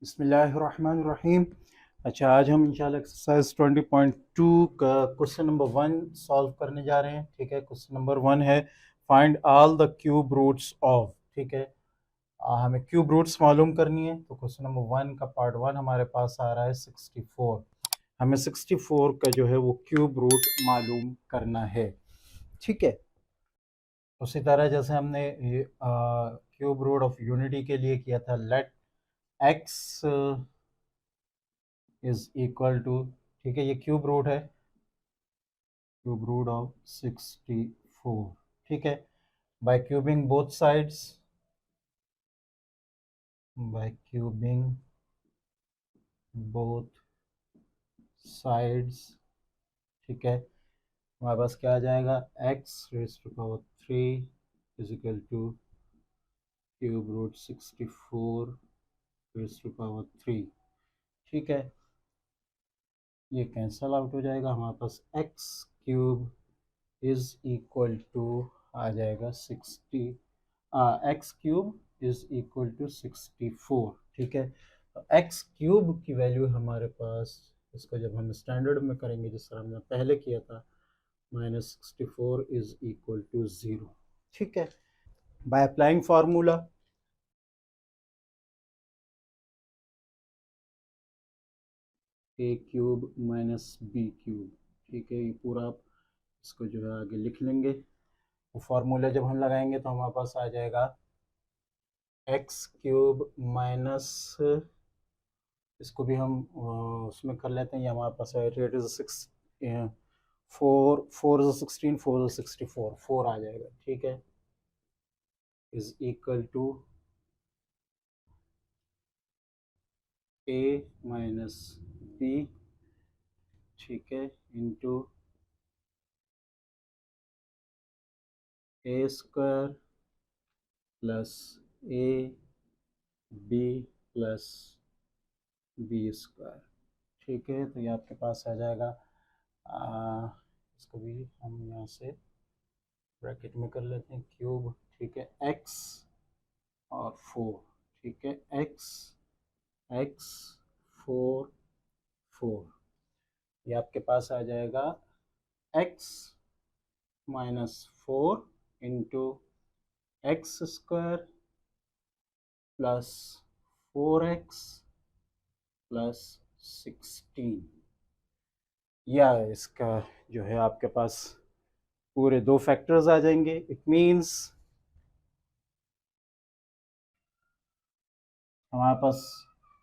बिस्मिल्लाहिर्रहमानिर्रहीम। अच्छा, आज हम इंशाल्लाह एक्सरसाइज 20.2 का क्वेश्चन नंबर 1 सॉल्व करने जा रहे हैं। ठीक है, क्वेश्चन नंबर 1 है find all the cube roots of. ठीक है, हमें क्यूब रूट्स मालूम करनी है। तो क्वेश्चन नंबर 1 का पार्ट 1 हमारे पास आ रहा है 64। हमें 64 का जो है वो क्यूब रूट मालूम करना है। ठीक है, उसी तरह जैसे हमने क्यूब रूट ऑफ यूनिटी के लिए किया था, let x is equal to, ठीक है, ये क्यूब रूट है, क्यूब रूट ऑफ 64। ठीक है, by cubing both sides, by cubing both sides. ठीक है, हमारे पास क्या आ जाएगा, x raise to power 3 is equal to cube root 64 raise to power 3। ठीक है, ये कैंसल आउट हो जाएगा, हमारे पास x cube is equal to आ जाएगा 60, x cube is equal to 64। ठीक है, तो एक्स क्यूब की वैल्यू हमारे पास, इसको जब हम स्टैंडर्ड में करेंगे जिस तरह हमने पहले किया था, -64 इज इक्वल टू 0। ठीक है, by applying formula, a cube minus b cube. ठीक है, ये पूरा आप इसको जो है आगे लिख लेंगे। वो फार्मूला जब हम लगाएंगे तो हमारे पास आ जाएगा एक्स क्यूब माइनस, इसको भी हम उसमें कर लेते हैं, ये हमारे पास है, एट इज 6, 4 4 16, 4 64, 4 आ जाएगा। ठीक है, is equal to a minus b, ठीक है, into a square plus a b plus b square. ठीक है, तो ये आपके पास आ जाएगा, इसको भी हम यहाँ से ब्रैकेट में कर लेते हैं, क्यूब। ठीक है, एक्स और 4। ठीक है, एक्स एक्स 4 4, ये आपके पास आ जाएगा x -4 into x square plus 4x plus 16, या इसका जो है आपके पास पूरे दो फैक्टर्स आ जाएंगे। इट मीन्स हमारे पास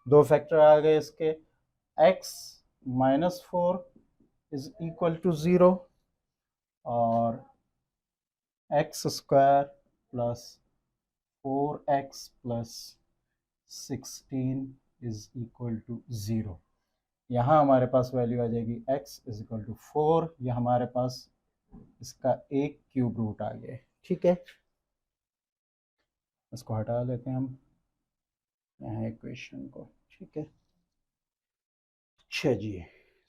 दो फैक्टर आ गए इसके, x -4 इज इक्वल टू 0 और x square plus 4x plus 16 is equal to 0। यहाँ हमारे पास वैल्यू आ जाएगी x इज इक्वल टू 4, यह हमारे पास इसका एक क्यूब रूट आ गया। ठीक है, इसको हटा लेते हैं हम यहाँ इक्वेशन को। ठीक है, अच्छा जी,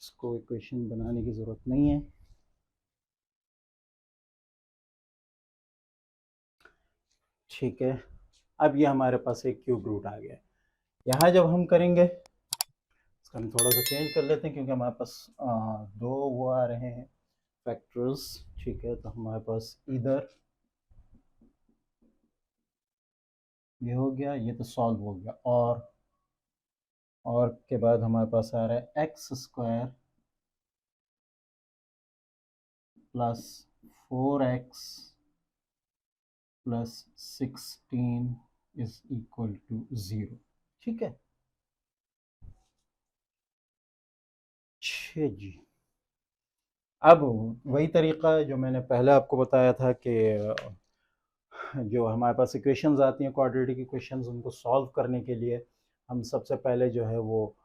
इसको इक्वेशन बनाने की ज़रूरत नहीं है। ठीक है, अब ये हमारे पास एक क्यूब रूट आ गया। यहाँ जब हम करेंगे, इसका हम थोड़ा सा चेंज कर लेते हैं क्योंकि हमारे पास दो वो आ रहे हैं फैक्टर्स। ठीक है, तो हमारे पास इधर ये हो गया, ये तो सॉल्व हो गया, और के बाद हमारे पास आ रहा है x square plus 4x plus 16 is equal to 0। ठीक है, छः जी। अब वही तरीका जो मैंने पहले आपको बताया था कि जो हमारे पास इक्वेशंस आती हैं क्वाड्रेटिक इक्वेशंस, उनको सॉल्व करने के लिए हम सबसे पहले जो है वो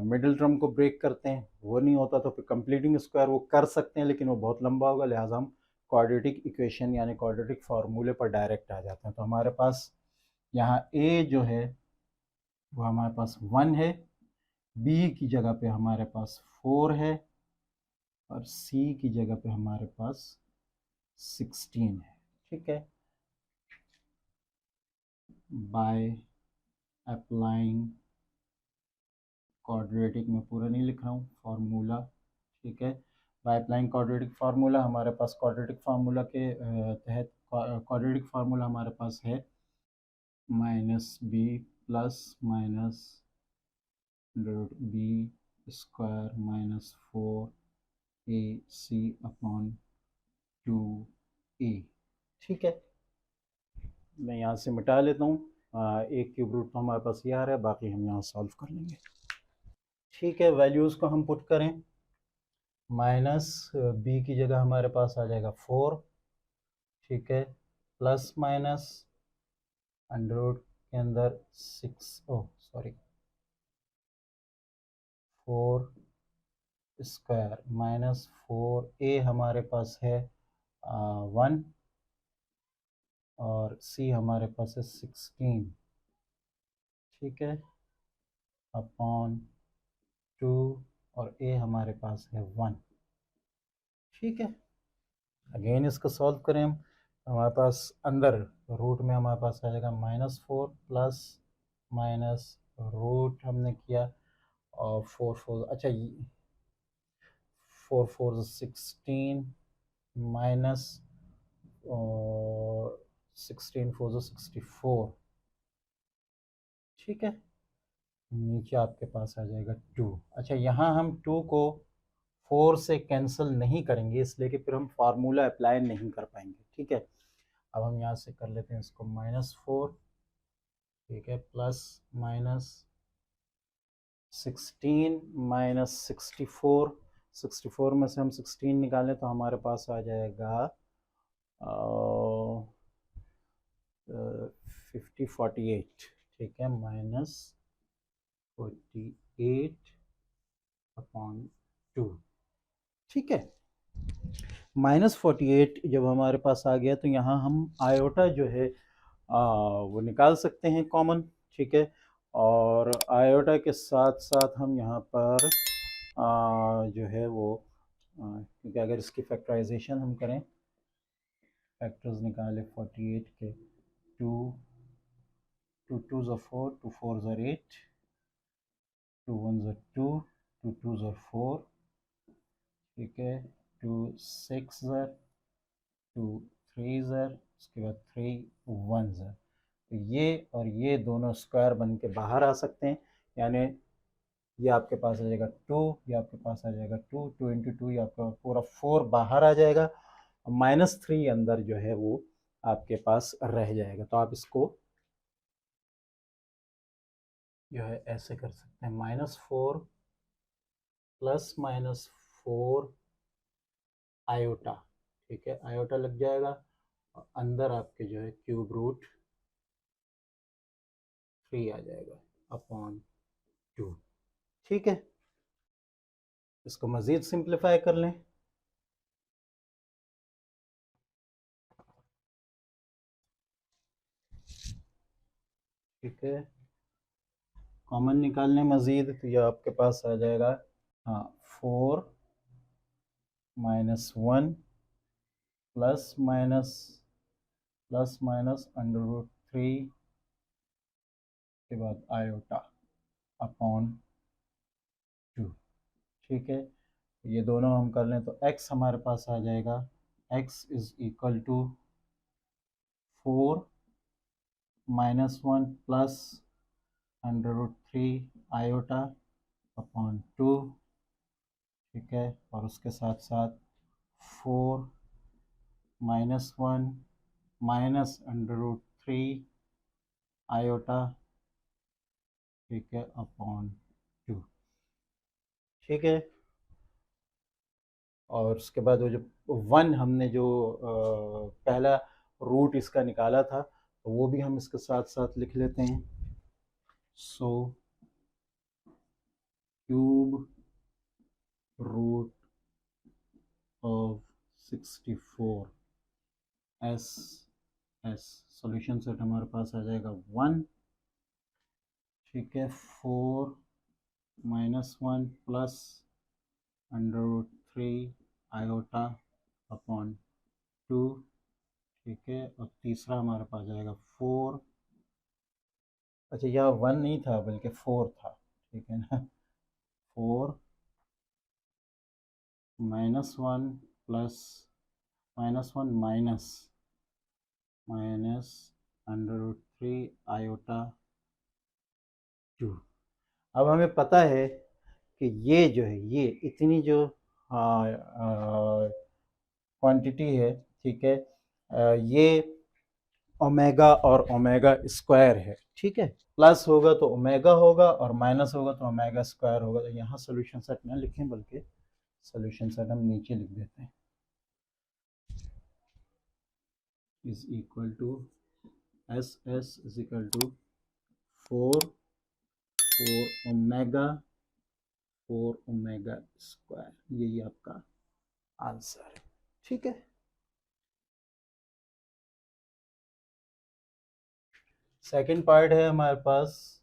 मिडिल टर्म को ब्रेक करते हैं। वो नहीं होता तो फिर कंप्लीटिंग स्क्वायर वो कर सकते हैं, लेकिन वो बहुत लंबा होगा, लिहाजा हम क्वाड्रेटिक इक्वेशन यानी क्वाड्रेटिक फार्मूले पर डायरेक्ट आ जाते हैं। तो हमारे पास यहाँ ए जो है वो हमारे पास 1 है, बी की जगह पे हमारे पास 4 है, और सी की जगह पे हमारे पास 16 है। ठीक है, बाय अप्लाइंग क्वाड्रेटिक में पूरा नहीं लिख रहा हूँ, फार्मूला, ठीक है। बाय अप्लाइंग क्वाड्रेटिक फार्मूला, हमारे पास क्वाड्रेटिक फार्मूला के तहत क्वाड्रेटिक फार्मूला हमारे पास है minus b plus minus root b square minus 4ac upon 2a, ठीक है। मैं यहाँ से मिटा लेता हूँ, एक क्यूब रूट तो हमारे पास ये आ रहा है, बाकी हम यहाँ सॉल्व कर लेंगे, ठीक है। वैल्यूज़ को हम पुट करें, माइनस बी की जगह हमारे पास आ जाएगा 4, ठीक है, प्लस माइनस अंडर रूट के अंदर 4 स्क्वायर माइनस 4a हमारे पास है 1 और c हमारे पास है 16, ठीक है, अपॉन 2 और a हमारे पास है 1, ठीक है। अगेन इसको सॉल्व करें हम, हमारे पास अंदर रूट में हमारे पास आ जाएगा -4 प्लस माइनस रूट हमने किया और 4 अच्छा 4 4 16 माइनस और 16 4 64, ठीक है। नीचे आपके पास आ जाएगा 2। अच्छा यहाँ हम 2 को 4 से कैंसिल नहीं करेंगे, इसलिए कि फिर हम फार्मूला अप्लाई नहीं कर पाएंगे, ठीक है। अब हम यहाँ से कर लेते हैं इसको -4, ठीक है, प्लस माइनस 16 माइनस 64 में से हम 16 निकालें तो हमारे पास आ जाएगा 48, ठीक है, -48 अपॉन 2, ठीक है। -48 जब हमारे पास आ गया तो यहाँ हम आयोटा जो है वो निकाल सकते हैं कॉमन, ठीक है। और आयोटा के साथ साथ हम यहाँ पर जो है वो क्योंकि अगर इसकी फैक्टराइजेशन हम करें, फैक्टर्स निकाले 48 के, 2 2 2 4, 2 4 8, 2 1 2, 2 2 4, ठीक है, 2 6 2 3 उसके बाद 3 1 तो ये और ये दोनों स्क्वायर बन के बाहर आ सकते हैं, यानी ये आपके पास आ जाएगा 2, ये आपके पास आ जाएगा 2, 2 इंटू 2, ये आपका पूरा 4 बाहर आ जाएगा, -3 अंदर जो है वो आपके पास रह जाएगा। तो आप इसको जो है ऐसे कर सकते हैं, -4 प्लस -4 आयोटा, ठीक है, आयोटा लग जाएगा और अंदर आपके जो है क्यूब रूट 3 आ जाएगा अपॉन 2, ठीक है। इसको मज़ीद सिंप्लीफाई कर लें, ठीक है, कॉमन निकालने मज़ीद तो ये आपके पास आ जाएगा, हाँ, 4 -1 प्लस माइनस अंडर रूट 3 के बाद आयोटा अपॉन 2, ठीक है। ये दोनों हम कर लें तो x हमारे पास आ जाएगा, x is equal to 4 -1 plus under root 3 iota upon 2, ठीक है, और उसके साथ साथ 4 -1 माइनस अंडर रूट 3 आयोटा, ठीक है, अपॉन 2, ठीक है। और उसके बाद वो जो 1 हमने जो पहला रूट इसका निकाला था तो वो भी हम इसके साथ साथ लिख लेते हैं। So cube root of 64 S S solution set हमारे पास आ जाएगा 1, ठीक है, 4 -1 plus under root 3 iota upon 2, ठीक है, और तीसरा हमारे पास जाएगा 4, अच्छा यहाँ 1 नहीं था बल्कि 4 था, ठीक है ना, 4 -1 प्लस -1 माइनस √3 आयोटा 2। अब हमें पता है कि ये जो है, ये इतनी जो क्वांटिटी है, ठीक है, ये ओमेगा और ओमेगा स्क्वायर है, ठीक है। प्लस होगा तो ओमेगा होगा और माइनस होगा तो ओमेगा स्क्वायर होगा। तो यहाँ सोल्यूशन सेट ना लिखें, बल्कि सोल्यूशन सेट हम नीचे लिख देते हैं, is equal to S S is equal to 4 omega square. यही आपका आंसर है, ठीक है। सेकंड पार्ट है हमारे पास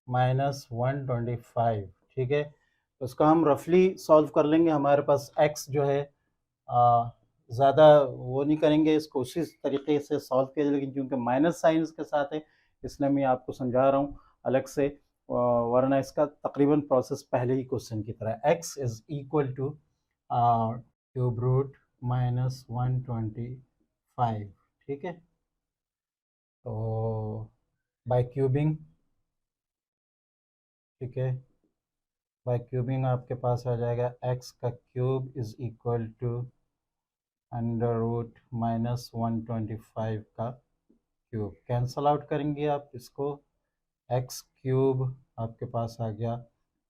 -125, ठीक है। तो उसका हम रफली सॉल्व कर लेंगे। हमारे पास x जो है ज़्यादा वो नहीं करेंगे, इसको उसी तरीके से सॉल्व किया जाए, लेकिन क्योंकि माइनस साइन इसके साथ है इसलिए मैं आपको समझा रहा हूँ अलग से, वरना इसका तकरीबन प्रोसेस पहले ही क्वेश्चन की तरह। x is equal to cube root -125, ठीक है। तो बाय क्यूबिंग, ठीक है, बाय क्यूबिंग आपके पास आ जाएगा x का क्यूब इज इक्वल टू √, -125 का क्यूब। कैंसल आउट करेंगे आप इसको, x क्यूब आपके पास आ गया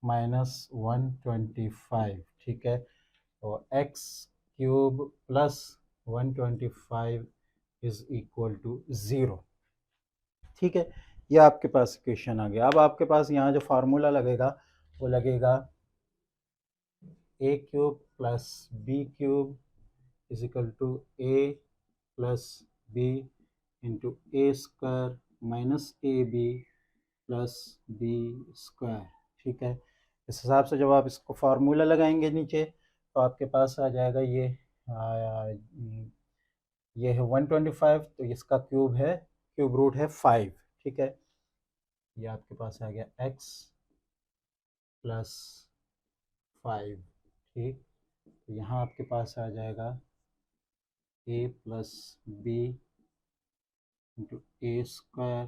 -125, ठीक है। तो x cube plus 125 is equal to 0, ठीक है। ये आपके पास इक्वेशन आ गया। अब आपके पास यहाँ जो फार्मूला लगेगा वो लगेगा a cube plus b cube is equal to a plus b into a square minus a b plus b square, ठीक है। इस हिसाब से जब आप इसको फार्मूला लगाएंगे नीचे तो आपके पास आ जाएगा ये है 125, तो इसका क्यूब है, क्यूब रूट है 5, ठीक है। ये आपके पास आ गया x प्लस 5, ठीक। तो यहाँ आपके पास आ जाएगा a plus b into a square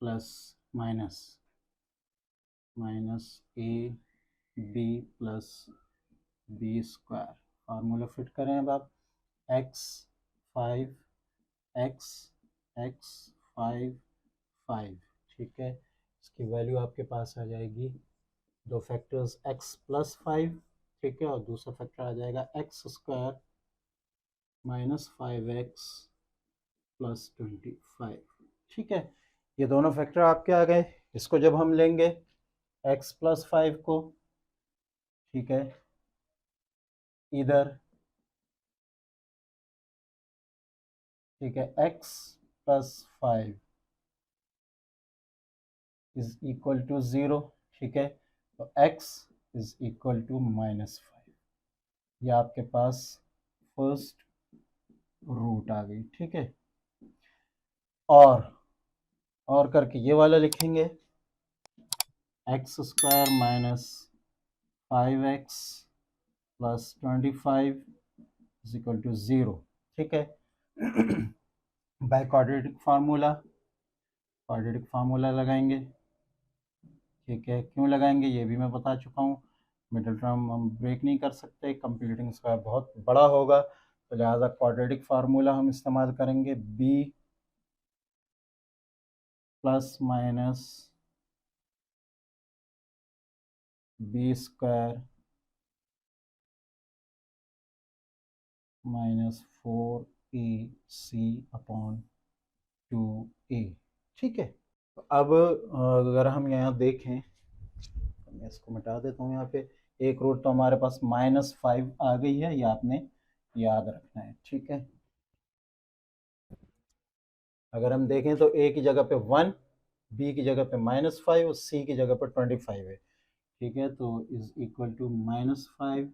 plus minus a b plus b square. Formula fit करें अब आप, एक्स 5 एक्स एक्स 5 ठीक है। इसकी वैल्यू आपके पास आ जाएगी, दो फैक्टर्स x प्लस 5, ठीक है, और दूसरा फैक्टर आ जाएगा एक्स स्क्वायर -5x प्लस 25, ठीक है। ये दोनों फैक्टर आपके आ गए। इसको जब हम लेंगे x प्लस 5 को, ठीक है, इधर, ठीक है, x plus 5 is equal to 0, ठीक है। तो x इज इक्वल टू -5। ये आपके पास फर्स्ट रूट आ गई, ठीक है। और करके ये वाला लिखेंगे, x square -5x plus 25 is equal to 0, ठीक है। बाय क्वाड्रेटिक फार्मूला लगाएंगे, ठीक है। क्यों लगाएंगे ये भी मैं बता चुका हूँ। मिडिल टर्म हम ब्रेक नहीं कर सकते, कंप्लीटिंग स्क्वायर बहुत बड़ा होगा, तो लिहाजा क्वाड्रेटिक फार्मूला हम इस्तेमाल करेंगे, b plus minus b square -4ac/2a, ठीक है। तो अब अगर हम यहाँ देखें तो मैं इसको मिटा देता हूँ। यहाँ पे एक रूट तो हमारे पास -5 आ गई है, ये आपने याद रखना है, ठीक है। अगर हम देखें तो a की जगह पे 1, b की जगह पे -5 और c की जगह पे 25 है, ठीक है। तो इज इक्वल टू -5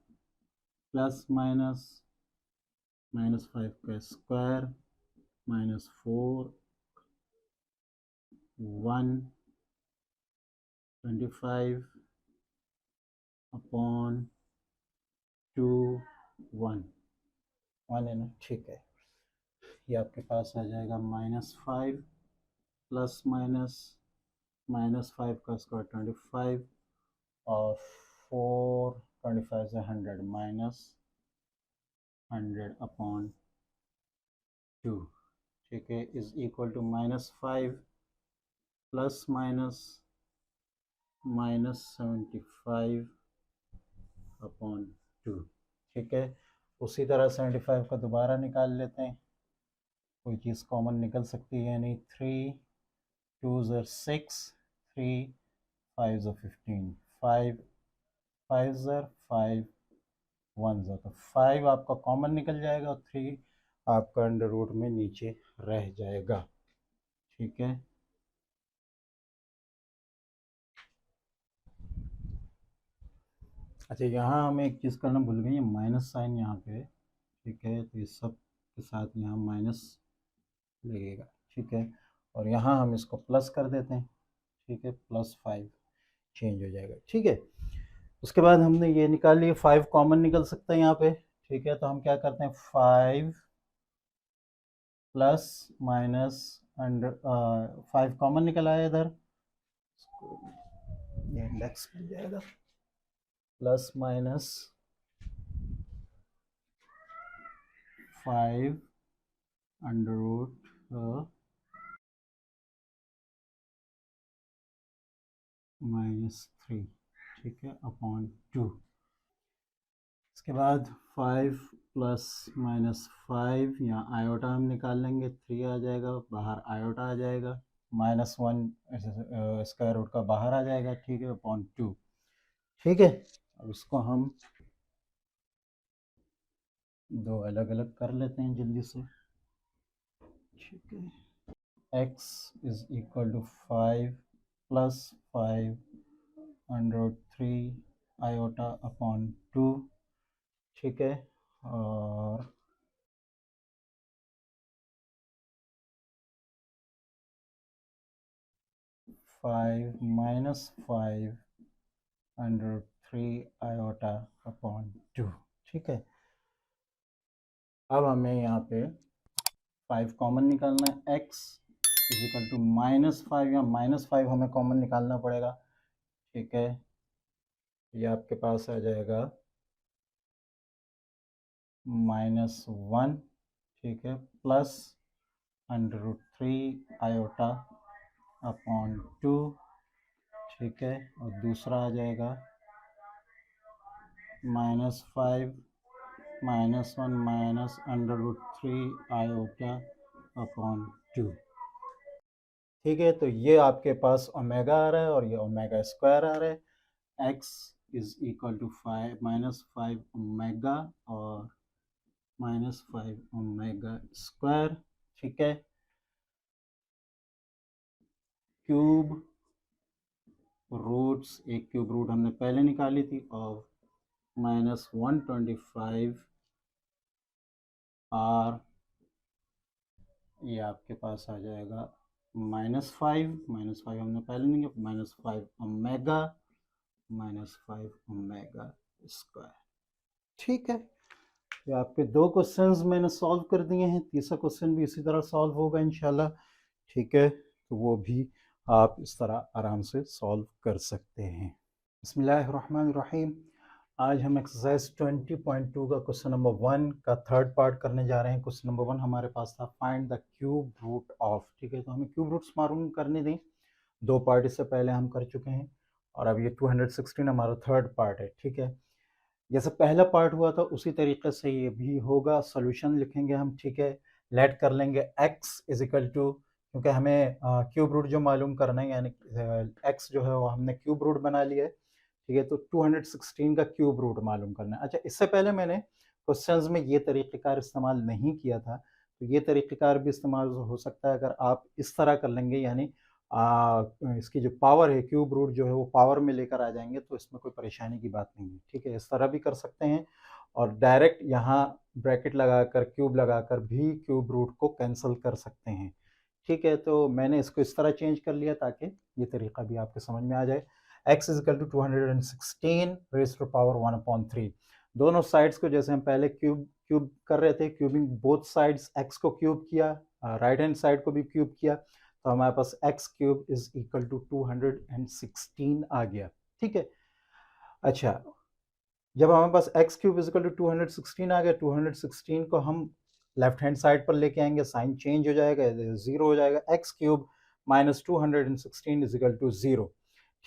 प्लस -5 का स्क्वायर -4 1 25 अपॉन 2 1 1 है ना, ठीक है। ये आपके पास आ जाएगा -5 प्लस माइनस 5 का स्क्वायर 25 और 4 25 से 100 -100 अपॉन 2, ठीक है, is equal to -5 plus -75 upon 2, ठीक है। उसी तरह 75 का दोबारा निकाल लेते हैं, कोई चीज़ कॉमन निकल सकती है, यानी 3 2 ज़र 6, 3 5 ज़र 15, 5 5 ज़र 5 1 ज़र, तो 5 आपका कॉमन निकल जाएगा और 3 आपका अंडर रूट में नीचे रह जाएगा, ठीक है। अच्छा, यहाँ हमें एक चीज़ करना भूल गए, माइनस साइन यहाँ पे, ठीक है, तो इस सब के साथ यहाँ माइनस लगेगा, ठीक है, और यहाँ हम इसको प्लस कर देते हैं, ठीक है, +5 चेंज हो जाएगा, ठीक है। उसके बाद हमने ये निकाल लिया, 5 कॉमन निकल सकता है यहाँ पे, ठीक है, तो हम क्या करते हैं, 5 प्लस माइनस अंडर 5 कॉमन निकल आया इधर, ये इंडेक्स मिल जाएगा, प्लस माइनस 5 अंडर रूट -3, ठीक है, अपॉन 2। इसके बाद 5 प्लस -5, यहाँ आयोटा हम निकाल लेंगे, 3 आ जाएगा, बाहर आयोटा आ जाएगा, -1 स्क्वायर रूट का बाहर आ जाएगा, ठीक है, अपॉन 2, ठीक है। अब इसको हम दो अलग अलग कर लेते हैं जल्दी से, ठीक है। x is equal to 5 plus 5 under 3 iota upon 2, ठीक है, और 5 -5 अंडर 3 आयोटा अपॉन 2, ठीक है। अब हमें यहाँ पे 5 कॉमन निकालना है, x इज इक्वल टू -5, या -5 हमें कॉमन निकालना पड़ेगा, ठीक है, ये आपके पास आ जाएगा -1, ठीक है, प्लस √3 आयोटा अपॉन 2, ठीक है, और दूसरा आ जाएगा -5 -1 माइनस √3 आयोटा अपॉन 2, ठीक है। तो ये आपके पास ओमेगा आ रहा है और ये ओमेगा स्क्वायर आ रहा है, x is equal to 5 omega और -5 ओमेगा स्क्वायर, ठीक है। क्यूब रूट्स, एक क्यूब रूट हमने पहले निकाली थी, और -125 आर, ये आपके पास आ जाएगा -5 हमने पहले नहीं किया, -5 ओमेगा -5 ओमेगा स्क्वायर, ठीक है। ये आपके दो क्वेश्चंस मैंने सॉल्व कर दिए हैं, तीसरा क्वेश्चन भी इसी तरह सॉल्व होगा इंशाल्लाह, ठीक है, तो वो भी आप इस तरह आराम से सॉल्व कर सकते हैं। बिस्मिल्लाहिर्रहमानिर्रहीम। आज हम एक्सरसाइज 20.2 का क्वेश्चन नंबर 1 का थर्ड पार्ट करने जा रहे हैं। क्वेश्चन नंबर 1 हमारे पास था, find the cube root of, ठीक है, तो हमें क्यूब रूट्स मालूम करने दें, दो पार्ट इससे पहले हम कर चुके हैं, और अब ये 216 हमारा थर्ड पार्ट है, ठीक है। जैसे पहला पार्ट हुआ था उसी तरीके से ये भी होगा, सोल्यूशन लिखेंगे हम, ठीक है, लेट कर लेंगे x इज इक्वल टू, क्योंकि हमें क्यूब रूट जो मालूम करना है, यानी x जो है वो हमने क्यूब रूट बना लिया है, ठीक है, तो 216 का क्यूब रूट मालूम करना है। अच्छा, इससे पहले मैंने क्वेश्चंस में ये तरीक़ेकार इस्तेमाल नहीं किया था, तो ये तरीक़ेकार भी इस्तेमाल हो सकता है अगर आप इस तरह कर लेंगे, यानी इसकी जो पावर है, क्यूब रूट जो है वो पावर में लेकर आ जाएंगे, तो इसमें कोई परेशानी की बात नहीं है, ठीक है, इस तरह भी कर सकते हैं, और डायरेक्ट यहाँ ब्रैकेट लगाकर क्यूब लगाकर भी क्यूब रूट को कैंसिल कर सकते हैं, ठीक है। तो मैंने इसको इस तरह चेंज कर लिया ताकि ये तरीका भी आपके समझ में आ जाए। x is equal to 216 raise to power 1/3। दोनों साइड्स को जैसे हम पहले क्यूब कर रहे थे, क्यूबिंग बोथ साइड्स, x को क्यूब किया, राइट हैंड साइड को भी क्यूब किया, तो हमारे पास x cube is equal to 216 आ गया। ठीक है, अच्छा, जब हमारे पास x cube is equal to 216 आ गया, 216 को हम लेफ्ट हैंड साइड पर लेके आएंगे, साइन चेंज हो जाएगा, जीरो हो जाएगा, x cube minus 216 is equal to zero.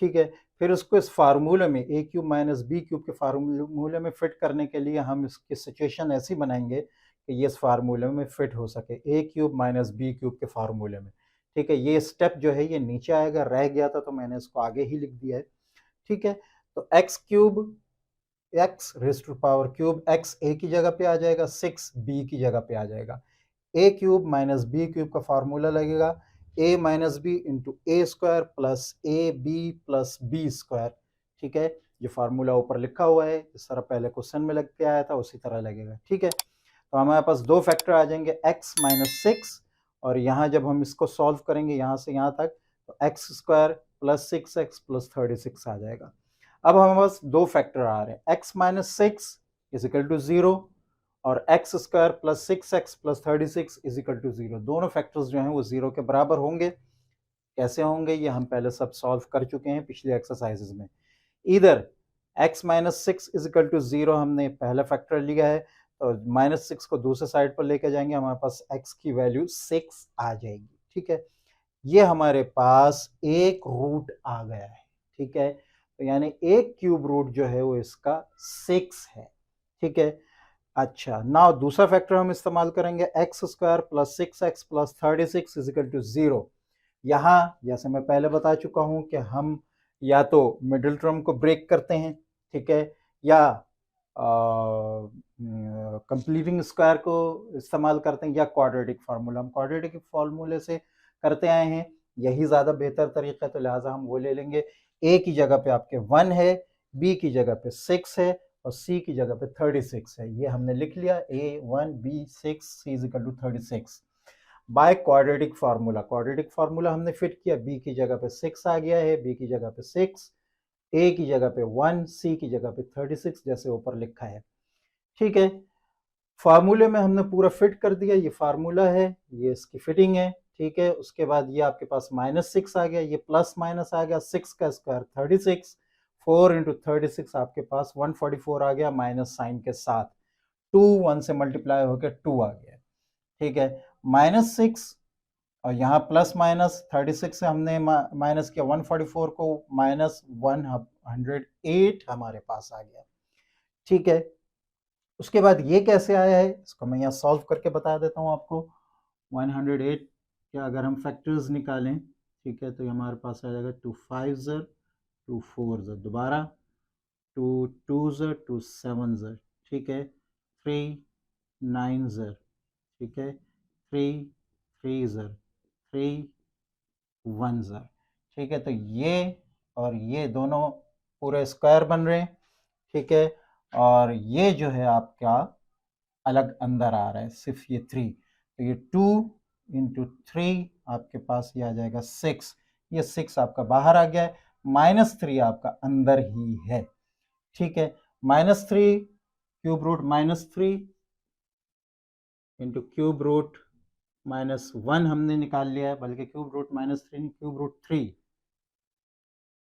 ठीक है, फिर उसको इस फार्मूले में a cube minus b cube के फार्मूले में फिट करने के लिए हम इसकी सिचुएशन ऐसी बनाएंगे कि ये इस फार्मूले में फिट हो सके, a cube minus b cube के फार्मूले में। ठीक है, ये स्टेप जो है ये नीचे आएगा, रह गया था तो मैंने इसको आगे ही लिख दिया है। ठीक है, तो x cube x raise to power cube, x a की जगह पे आ जाएगा, 6 b की जगह पे आ जाएगा, a cube minus b cube का फार्मूला लगेगा a minus b into a square plus a b plus b square. ठीक है, ये फार्मूला ऊपर लिखा हुआ है, इस तरह पहले क्वेश्चन में लग के आया था, उसी तरह लगेगा। ठीक है, तो हमारे पास दो फैक्टर आ जाएंगे, x माइनस 6, और यहाँ जब हम इसको सॉल्व करेंगे यहाँ से यहाँ तक, तो x square plus 6x plus 36 आ जाएगा। अब हमारे पास दो फैक्टर आ रहे हैं, x minus 6 is equal to 0 और x square plus 6x plus 36 is equal to 0। दोनों फैक्टर्स जो हैं वो 0 के बराबर होंगे। कैसे होंगे ये हम पहले सब सॉल्व कर चुके हैं पिछले एक्सरसाइजेज में। इधर x minus 6 is equal to 0 हमने पहला फैक्टर लिया है, तो माइनस 6 को दूसरे साइड पर लेके जाएंगे, हमारे पास x की वैल्यू 6 आ जाएगी। ठीक है, ये हमारे पास एक रूट आ गया है। ठीक है, तो यानी एक क्यूब रूट जो है वो इसका 6 है। ठीक है, अच्छा, नाउ दूसरा फैक्टर हम इस्तेमाल करेंगे, x square plus 6x plus 36 is equal to 0। यहाँ जैसे मैं पहले बता चुका हूँ कि हम या तो मिडिल टर्म को ब्रेक करते हैं, ठीक है, या कंप्लीटिंग स्क्वायर को इस्तेमाल करते हैं, या क्वाड्रेटिक फार्मूला। हम क्वाड्रेटिक फार्मूले से करते आए हैं, यही ज़्यादा बेहतर तरीका है, तो लिहाजा हम वो ले लेंगे। ए की जगह पे आपके 1 है, बी की जगह पे 6 है, और सी की जगह पे 36 है। ये हमने लिख लिया, a 1 b 6 c is equal to 36 by quadratic formula. Quadratic formula हमने फिट किया, बी की जगह पे 6 आ गया है, बी की जगह पे 6, ए की जगह पे 1, सी की जगह पे 36 जैसे ऊपर लिखा है। ठीक है, फार्मूले में हमने पूरा फिट कर दिया, ये फार्मूला है, ये इसकी फिटिंग है। ठीक है, उसके बाद ये आपके पास माइनस 6 आ गया, ये प्लस माइनस आ गया, 6 का स्क्वायर 36, 4 इंटू 36 आपके पास 144 आ गया, माइनस साइन के साथ, 2 1 से मल्टीप्लाई होकर 2 आ गया। ठीक है, माइनस 6 और यहाँ प्लस माइनस 36 से हमने माइनस किया 144 को, माइनस 108 हमारे पास आ गया। ठीक है, उसके बाद ये कैसे आया है इसको मैं यहाँ सॉल्व करके बता देता हूँ आपको। 108 के अगर हम फैक्टर्स निकालें, ठीक है, तो ये हमारे पास आ जाएगा 2 5 ज़र 2 4 ज़र, दोबारा 2 2 ज़र 2 7 ज़र, ठीक है, 3 9 ज़र, ठीक है, 3 3 ज़र 3 1 ज़र। ठीक है, तो ये और ये दोनों पूरे स्क्वायर बन रहे हैं। ठीक है, और ये जो है आपका अलग अंदर आ रहा है सिर्फ ये 3, तो ये 2 इंटू 3 आपके पास ये आ जाएगा 6, ये 6 आपका बाहर आ गया है, माइनस 3 आपका अंदर ही है। ठीक है, minus 3 cube root minus 3 into cube root minus 1 हमने निकाल लिया है, बल्कि क्यूब रूट माइनस 3 नहीं, क्यूब रूट 3।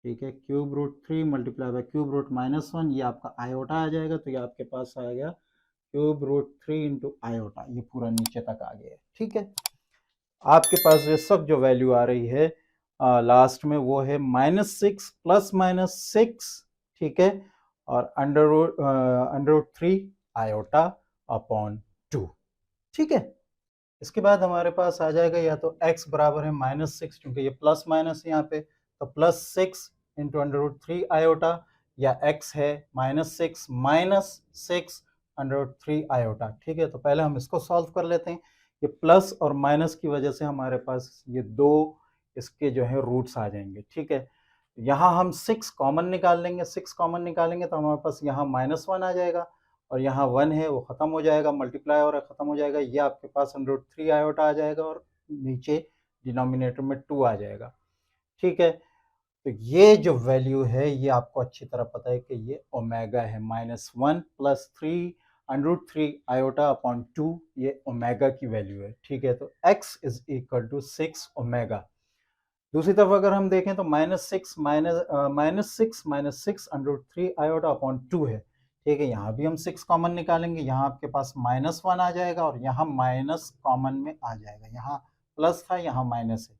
ठीक है, cube root 3 multiply by cube root minus 1, ये आपका आयोटा आ जाएगा, तो ये आपके पास आ गया क्यूब रूट 3 इंटू आयोटा, ये पूरा नीचे तक आ गया है। ठीक है, आपके पास ये सब जो वैल्यू आ रही है लास्ट में वो है माइनस 6 प्लस माइनस 6, ठीक है, और अंडर रूट 3 आयोटा अपॉन 2। ठीक है, इसके बाद हमारे पास आ जाएगा या तो x बराबर है माइनस 6, क्योंकि ये प्लस माइनस यहाँ पे, तो plus 6 into under root 3 iota, या x है minus 6 minus 6 under root 3 iota. ठीक है, तो पहले हम इसको सॉल्व कर लेते हैं। ये प्लस और माइनस की वजह से हमारे पास ये दो इसके जो है रूट्स आ जाएंगे। ठीक है, यहाँ हम 6 कॉमन निकाल लेंगे, 6 कॉमन निकालेंगे तो हमारे पास यहाँ माइनस 1 आ जाएगा, और यहाँ 1 है वो ख़त्म हो जाएगा, मल्टीप्लाई और ख़त्म हो जाएगा, ये आपके पास अंडर रूट 3 आयोटा आ जाएगा, और नीचे डिनोमिनेटर में 2 आ जाएगा। ठीक है, तो ये जो वैल्यू है ये आपको अच्छी तरह पता है कि ये ओमेगा है, -1 + 3 √3 आयोटा अपॉन 2 ये ओमेगा की वैल्यू है, ठीक है। तो x is equal to 6 omega. दूसरी तरफ अगर हम देखें तो -6 √3 आयोटा अपॉन 2 है, ठीक है। यहाँ भी हम 6 कॉमन निकालेंगे, यहाँ आपके पास -1 आ जाएगा और यहाँ माइनस कॉमन में आ जाएगा, यहाँ प्लस था यहाँ माइनस है,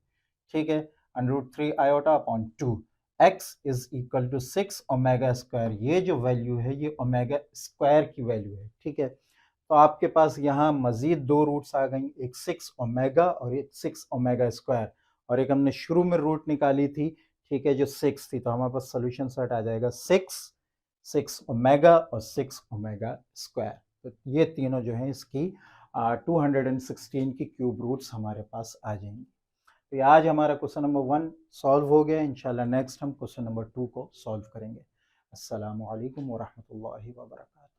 ठीक है। √3 iota upon 2 x is equal to 6 omega square. ये जो वैल्यू है ये ओमेगा स्क्वायर की वैल्यू है, ठीक है। तो आपके पास यहाँ मजीद दो रूट्स आ गई, एक 6 ओमेगा और एक 6 ओमेगा स्क्वायर, और एक हमने शुरू में रूट निकाली थी, ठीक है, जो 6 थी। तो हमारे पास सोल्यूशन सेट आ जाएगा 6 ओमेगा और 6 ओमेगा स्क्वायर। तो ये तीनों जो है इसकी 216 की क्यूब रूट्स हमारे पास आ जाएंगी। तो आज हमारा क्वेश्चन नंबर 1 सॉल्व हो गया। इंशाल्लाह नेक्स्ट हम क्वेश्चन नंबर 2 को सॉल्व करेंगे। अस्सलामु अलैकुम वरहमतुल्लाहि वबरकातुहू।